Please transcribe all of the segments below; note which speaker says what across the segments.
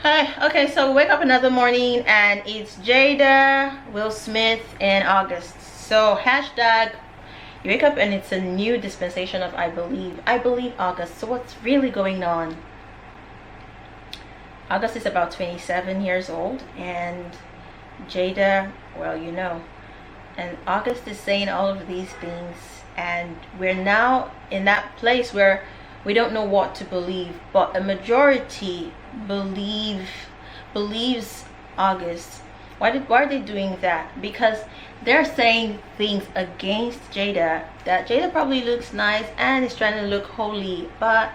Speaker 1: Hi. Okay, so we wake up another morning and it's Jada, Will Smith, and August. So hashtag you wake up and it's a new dispensation of I believe August. So what's really going on? August is about 27 years old and Jada, well, you know. And August is saying all of these things, and we're now in that place where we don't know what to believe, but a majority believes August. Why are they doing that? Because they're saying things against Jada, that Jada probably looks nice and is trying to look holy, but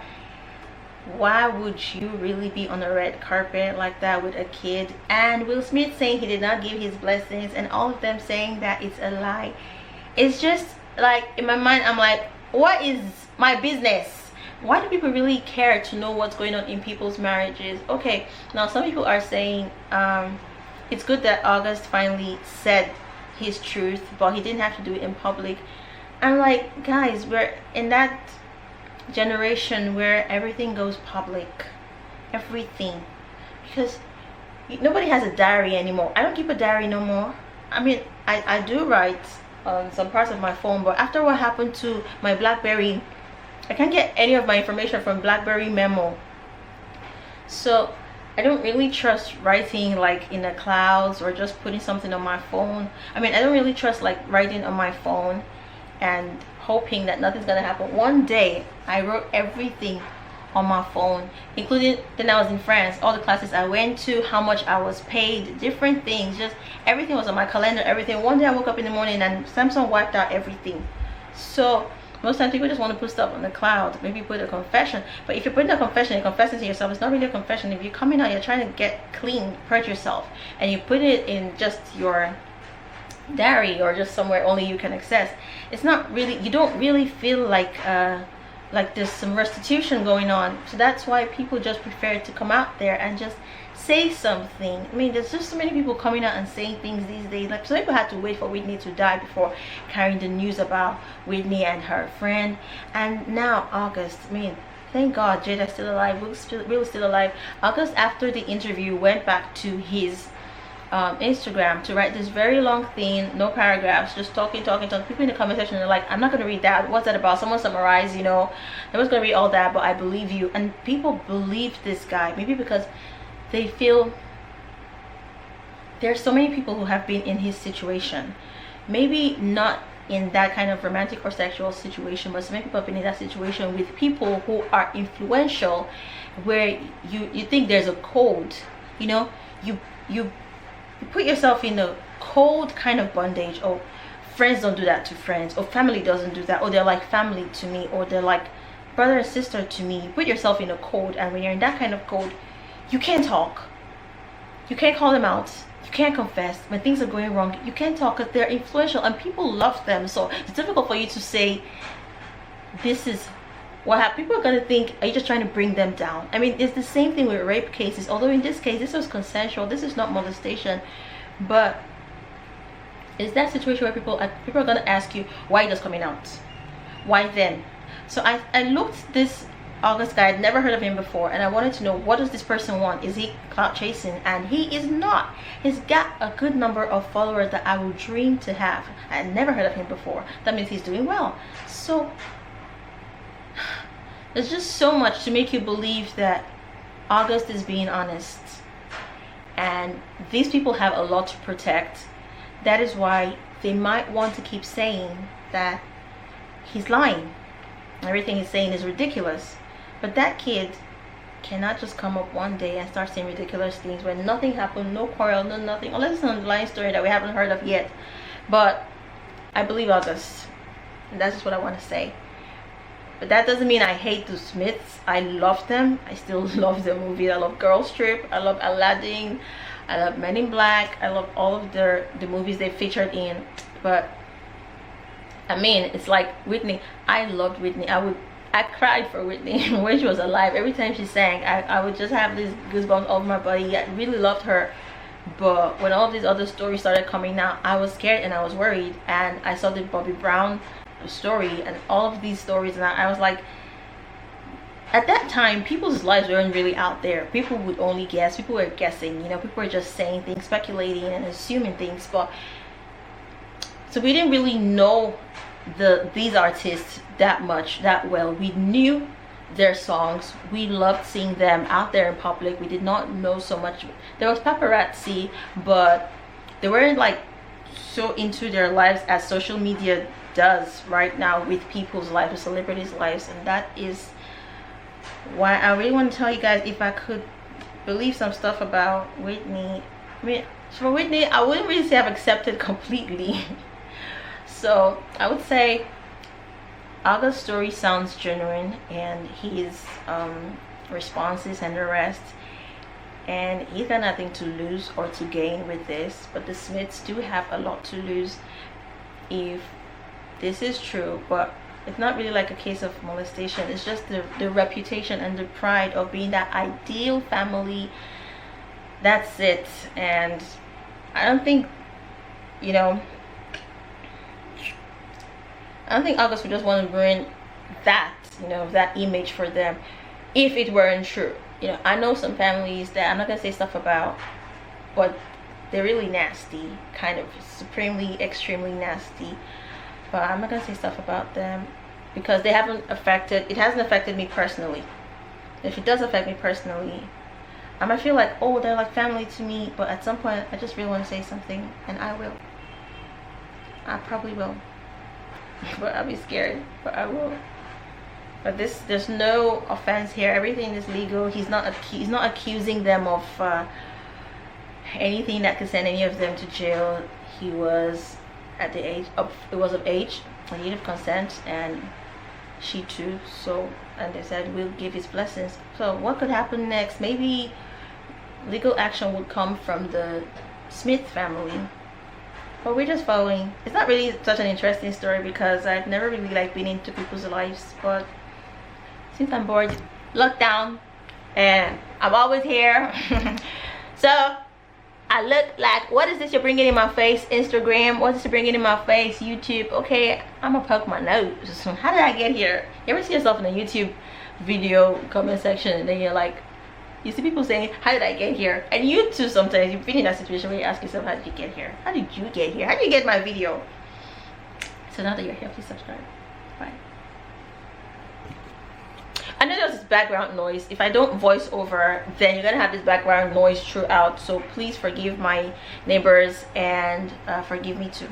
Speaker 1: why would you really be on the red carpet like that with a kid? And Will Smith saying he did not give his blessings, and all of them saying that it's a lie. It's just like, in my mind, I'm like, what is my business? Why do people really care to know what's going on in people's marriages? Okay, now some people are saying it's good that August finally said his truth, but he didn't have to do it in public. I'm like, guys, we're in that generation where everything goes public, everything, because nobody has a diary anymore. I don't keep a diary no more. I mean, I do write on some parts of my phone, but after what happened to my BlackBerry, I can't get any of my information from BlackBerry Memo. So I don't really trust writing like in the clouds or just putting something on my phone. I mean, I don't really trust like writing on my phone and hoping that nothing's gonna happen. One day I wrote everything on my phone, including then I was in France, all the classes I went to, how much I was paid, different things, just everything was on my calendar, everything. One day I woke up in the morning and Samsung wiped out everything. So most times people just want to put stuff on the cloud, maybe put a confession. But if you're putting a confession, you're confessing to yourself, it's not really a confession. If you're coming out, you're trying to get clean, purge yourself, and you put it in just your diary or just somewhere only you can access, it's not really, you don't really feel like there's some restitution going on. So that's why people just prefer to come out there and just say something. I mean, there's just so many people coming out and saying things these days. Like, some people had to wait for Whitney to die before carrying the news about Whitney and her friend. And now August, I mean, thank God Jada's still alive, Will's still alive. August, after the interview, went back to his Instagram to write this very long thing, no paragraphs, just talking. People in the comment section are like, I'm not going to read that, what's that about, someone summarize, you know, I was going to read all that, but I believe you. And people believe this guy, maybe because they feel there's so many people who have been in his situation, maybe not in that kind of romantic or sexual situation, but so many people have been in that situation with people who are influential, where you think there's a code, you know, you put yourself in a cold kind of bondage. Oh, friends don't do that to friends, or family doesn't do that, or they're like family to me, or they're like brother and sister to me. You put yourself in a code, and when you're in that kind of code, you can't talk, you can't call them out, you can't confess when things are going wrong, you can't talk, because they're influential and people love them. So it's difficult for you to say this is what happened. People are going to think, are you just trying to bring them down? I mean, it's the same thing with rape cases, although in this case this was consensual, this is not molestation, but it's that situation where people are going to ask you, why are you just coming out, why then? So I looked this August guy, I'd never heard of him before, and I wanted to know, what does this person want? Is he clout chasing? And he is not. He's got a good number of followers that I would dream to have. I had never heard of him before. That means he's doing well. So there's just so much to make you believe that August is being honest, and these people have a lot to protect. That is why they might want to keep saying that he's lying, everything he's saying is ridiculous. But that kid cannot just come up one day and start saying ridiculous things when nothing happened, no quarrel, no nothing, unless it's an underlying story that we haven't heard of yet. But I believe August, and that's just what I want to say. But that doesn't mean I hate the Smiths. I love them. I still love the movie. I love Girls Trip, I love Aladdin, I love Men in Black, I love all of the movies they featured in. But I mean, it's like Whitney. I loved Whitney. I cried for Whitney when she was alive. Every time she sang, I would just have these goosebumps all over my body. I really loved her. But when all of these other stories started coming out, I was scared and I was worried. And I saw the Bobby Brown story and all of these stories, and I was like, at that time, people's lives weren't really out there. People would only guess. People were guessing, you know, people were just saying things, speculating and assuming things. But so we didn't really know these artists that much, that well. We knew their songs. We loved seeing them out there in public. We did not know so much. There was paparazzi, but they weren't like so into their lives as social media does right now with people's lives, with celebrities' lives. And that is why I really want to tell you guys, if I could believe some stuff about Whitney. I mean, for Whitney, I wouldn't really say I've accepted completely. So I would say August's story sounds genuine, and his responses and the rest, and he's got nothing to lose or to gain with this. But the Smiths do have a lot to lose if this is true. But it's not really like a case of molestation. It's just the reputation and the pride of being that ideal family. That's it. And I don't think, you know, I don't think August would just want to ruin that, you know, that image for them if it weren't true. You know, I know some families that I'm not gonna say stuff about, but they're really nasty, kind of supremely, extremely nasty. But I'm not gonna say stuff about them because it hasn't affected me personally. If it does affect me personally, I might feel like, oh, they're like family to me. But at some point, I just really want to say something, and I will. I probably will. But I'll be scared, but I will. But there's no offense here. Everything is legal. He's not accusing them of anything that could send any of them to jail. He was at the age of age, a need of consent, and she too. So, and they said we'll give his blessings. So what could happen next? Maybe legal action would come from the Smith family. But we're just following. It's not really such an interesting story because I've never really like been into people's lives. But since I'm bored, lockdown, and I'm always here. So I look like, what is this you're bringing in my face? Instagram? What is this bringing in my face? YouTube? Okay, I'm gonna poke my nose. How did I get here? You ever see yourself in a YouTube video comment section and then you're like, you see people saying, how did I get here? And you too, sometimes you've been in that situation where you ask yourself, how did you get here? How did you get here? How did you get my video? So now that you're here, please subscribe. Bye. I know there's this background noise. If I don't voice over, then you're gonna have this background noise throughout. So please forgive my neighbors and forgive me too.